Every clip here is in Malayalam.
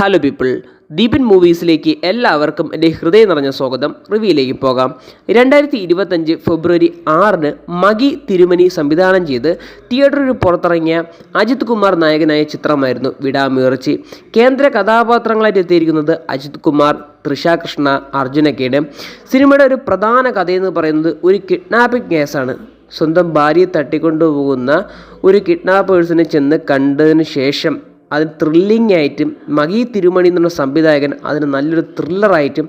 ഹലോ പീപ്പിൾ, ദീപൻ മൂവീസിലേക്ക് എല്ലാവർക്കും എൻ്റെ ഹൃദയം നിറഞ്ഞ സ്വാഗതം. റിവ്യൂയിലേക്ക് പോകാം. 2025 ഫെബ്രുവരി 6 മഗി തിരുമനി സംവിധാനം ചെയ്ത് തിയേറ്ററിൽ പുറത്തിറങ്ങിയ അജിത് കുമാർ നായകനായ ചിത്രമായിരുന്നു വിടാമുയർച്ചി. കേന്ദ്ര കഥാപാത്രങ്ങളായിട്ട് എത്തിയിരിക്കുന്നത് അജിത് കുമാർ, തൃഷ കൃഷ്ണ, അർജുനക്കേട്. സിനിമയുടെ ഒരു പ്രധാന കഥയെന്ന് പറയുന്നത് ഒരു കിഡ്നാപ്പിംഗ് കേസാണ്. സ്വന്തം ഭാര്യയെ തട്ടിക്കൊണ്ടുപോകുന്ന ഒരു കിഡ്നാപ്പേഴ്സിനെ ചെന്ന് കണ്ടതിന് ശേഷം അതിന് ത്രില്ലിംഗ് ആയിട്ടും മഗി തിരുമണി എന്നുള്ള സംവിധായകൻ അതിന് നല്ലൊരു ത്രില്ലറായിട്ടും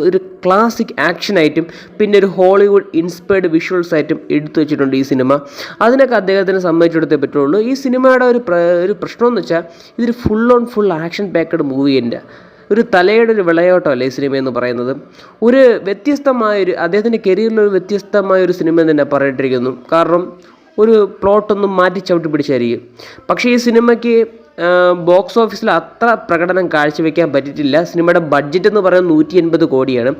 ഒരു ക്ലാസിക് ആക്ഷനായിട്ടും പിന്നെ ഒരു ഹോളിവുഡ് ഇൻസ്പയർഡ് വിഷ്വൽസ് ആയിട്ടും എടുത്തു വെച്ചിട്ടുണ്ട് ഈ സിനിമ. അതിനൊക്കെ അദ്ദേഹത്തിന് സമ്മതിച്ചെടുത്തേ പറ്റുള്ളൂ. ഈ സിനിമയുടെ ഒരു പ്രശ്നമെന്ന് വെച്ചാൽ ഇതൊരു ഫുൾ ആക്ഷൻ പാക്ക്ഡ് മൂവിൻ്റെ ഒരു തലയുടെ ഒരു വിളയോട്ടമല്ല ഈ സിനിമ എന്ന് പറയുന്നത്. ഒരു വ്യത്യസ്തമായൊരു അദ്ദേഹത്തിൻ്റെ കരിയറിലൊരു വ്യത്യസ്തമായൊരു സിനിമ എന്ന് തന്നെ പറയിട്ടിരിക്കുന്നു. കാരണം ഒരു പ്ലോട്ടൊന്നും മാറ്റി ചവിട്ടി പിടിച്ചായിരിക്കും. പക്ഷേ ഈ സിനിമയ്ക്ക് ബോക്സ് ഓഫീസിൽ അത്ര പ്രകടനം കാഴ്ചവെക്കാൻ പറ്റിയിട്ടില്ല. സിനിമയുടെ ബഡ്ജറ്റ് എന്ന് പറയുന്നത് 180 കോടിയാണ്.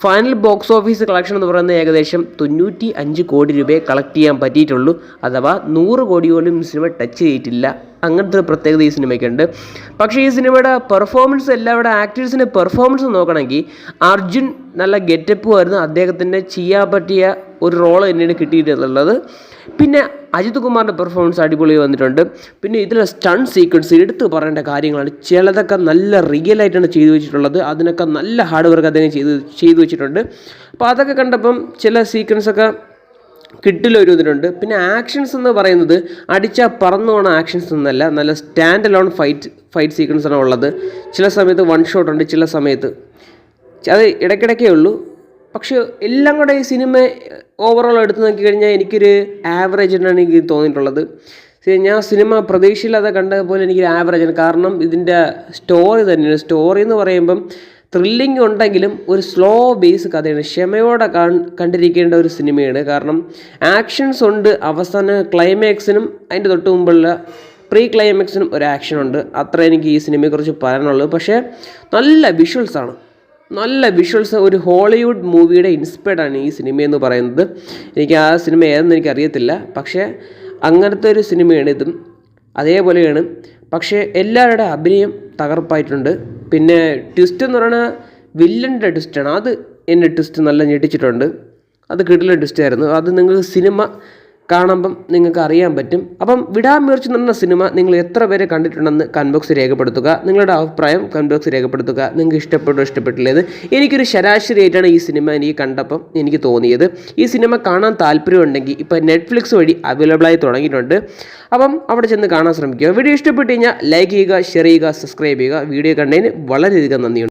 ഫൈനൽ ബോക്സ് ഓഫീസ് കളക്ഷൻ എന്ന് പറയുന്നത് ഏകദേശം 95 കോടി രൂപയെ കളക്ട് ചെയ്യാൻ പറ്റിയിട്ടുള്ളൂ. അഥവാ 100 കോടി പോലും സിനിമ ടച്ച് ചെയ്തിട്ടില്ല. അങ്ങനത്തെ ഒരു പ്രത്യേകത ഈ സിനിമയ്ക്കുണ്ട്. പക്ഷേ ഈ സിനിമയുടെ പെർഫോമൻസ്, എല്ലാവരുടെ ആക്ടേഴ്സിൻ്റെ പെർഫോമൻസ് നോക്കണമെങ്കിൽ അർജുൻ നല്ല ഗെറ്റപ്പുമായിരുന്നു. അദ്ദേഹത്തിൻ്റെ ചെയ്യാൻ പറ്റിയ ഒരു റോള് തന്നെയാണ് കിട്ടിയിട്ടുള്ളത്. പിന്നെ അജിത് കുമാറിൻ്റെ പെർഫോമൻസ് അടിപൊളി വന്നിട്ടുണ്ട്. പിന്നെ ഇതിലെ സ്റ്റണ്ട് സീക്വൻസ് എടുത്ത് പറയേണ്ട കാര്യങ്ങളാണ്. ചിലതൊക്കെ നല്ല റിയലായിട്ടാണ് ചെയ്തു വെച്ചിട്ടുള്ളത്. അതിനൊക്കെ നല്ല ഹാർഡ് വർക്ക് അദ്ദേഹം ചെയ്തു വെച്ചിട്ടുണ്ട്. അപ്പോൾ അതൊക്കെ കണ്ടപ്പം ചില സീക്വൻസൊക്കെ കിട്ടിലൊരു ഇതിലുണ്ട്. പിന്നെ ആക്ഷൻസ് എന്ന് പറയുന്നത് അടിച്ചാൽ പറന്നു പോണ ആക്ഷൻസ് ഒന്നല്ല, നല്ല സ്റ്റാൻഡ് അലോൺ ഫൈറ്റ് സീക്വൻസാണ് ഉള്ളത്. ചില സമയത്ത് വൺ ഷോട്ട് ഉണ്ട്, ചില സമയത്ത് അത് ഇടയ്ക്കിടയ്ക്കേ ഉള്ളൂ. പക്ഷേ എല്ലാം കൂടെ ഈ സിനിമ ഓവറോൾ എടുത്ത് നോക്കിക്കഴിഞ്ഞാൽ എനിക്കൊരു ആവറേജ് എന്നാണ് എനിക്ക് തോന്നിയിട്ടുള്ളത്. ഞാൻ സിനിമ പ്രതീക്ഷയില്ലാതെ കണ്ടതുപോലെ എനിക്കൊരു ആവറേജാണ്. കാരണം ഇതിൻ്റെ സ്റ്റോറി തന്നെയാണ്. സ്റ്റോറി എന്ന് പറയുമ്പം ത്രില്ലിംഗ് ഉണ്ടെങ്കിലും ഒരു സ്ലോ ബേസ് കഥയാണ്. ക്ഷമയോടെ കണ്ടിരിക്കേണ്ട ഒരു സിനിമയാണ്. കാരണം ആക്ഷൻസ് ഉണ്ട്. അവസാന ക്ലൈമാക്സിനും അതിൻ്റെ തൊട്ട് മുമ്പുള്ള പ്രീ ക്ലൈമാക്സിനും ഒരു ആക്ഷനുണ്ട്. അത്ര എനിക്ക് ഈ സിനിമയെക്കുറിച്ച് പറയാനുള്ളൂ. പക്ഷേ നല്ല വിഷ്വൽസ് ഒരു ഹോളിവുഡ് മൂവിയുടെ ഇൻസ്പയർഡാണ് ഈ സിനിമയെന്ന് പറയുന്നത്. എനിക്ക് ആ സിനിമ ഏതെന്ന് എനിക്കറിയത്തില്ല. പക്ഷേ അങ്ങനത്തെ ഒരു സിനിമയാണ് ഇതും. അതേപോലെയാണ്. പക്ഷേ എല്ലാവരുടെ അഭിനയം തകർപ്പായിട്ടുണ്ട്. പിന്നെ ട്വിസ്റ്റ് എന്ന് പറയുന്നത് വില്ലൻ്റെ ട്വിസ്റ്റാണ്. അത് എൻ്റെ ട്വിസ്റ്റ് നല്ല ഞെട്ടിച്ചിട്ടുണ്ട്. അത് കിടിലൻ ട്വിസ്റ്റായിരുന്നു. അത് നിങ്ങൾക്ക് സിനിമ കാണുമ്പം നിങ്ങൾക്ക് അറിയാൻ പറ്റും. അപ്പം വിടാമുയർച്ചി എന്ന് പറഞ്ഞ സിനിമ നിങ്ങൾ എത്ര പേരെ കണ്ടിട്ടുണ്ടെന്ന് കമന്റ് ബോക്സിൽ രേഖപ്പെടുത്തുക. നിങ്ങളുടെ അഭിപ്രായം കമന്റ് ബോക്സിൽ രേഖപ്പെടുത്തുക. നിങ്ങൾക്ക് ഇഷ്ടപ്പെട്ടില്ലേത്. എനിക്കൊരു ശരാശരിയായിട്ടാണ് ഈ സിനിമ എനിക്ക് കണ്ടപ്പം എനിക്ക് തോന്നിയത്. ഈ സിനിമ കാണാൻ താല്പര്യമുണ്ടെങ്കിൽ ഇപ്പോൾ നെറ്റ്ഫ്ലിക്സ് വഴി അവൈലബിളായി തുടങ്ങിയിട്ടുണ്ട്. അപ്പം അവിടെ ചെന്ന് കാണാൻ ശ്രമിക്കുക. വീഡിയോ ഇഷ്ടപ്പെട്ട് കഴിഞ്ഞാൽ ലൈക്ക് ചെയ്യുക, ഷെയർ ചെയ്യുക, സബ്സ്ക്രൈബ് ചെയ്യുക. വീഡിയോ കണ്ടതിന് വളരെയധികം നന്ദിയുണ്ട്.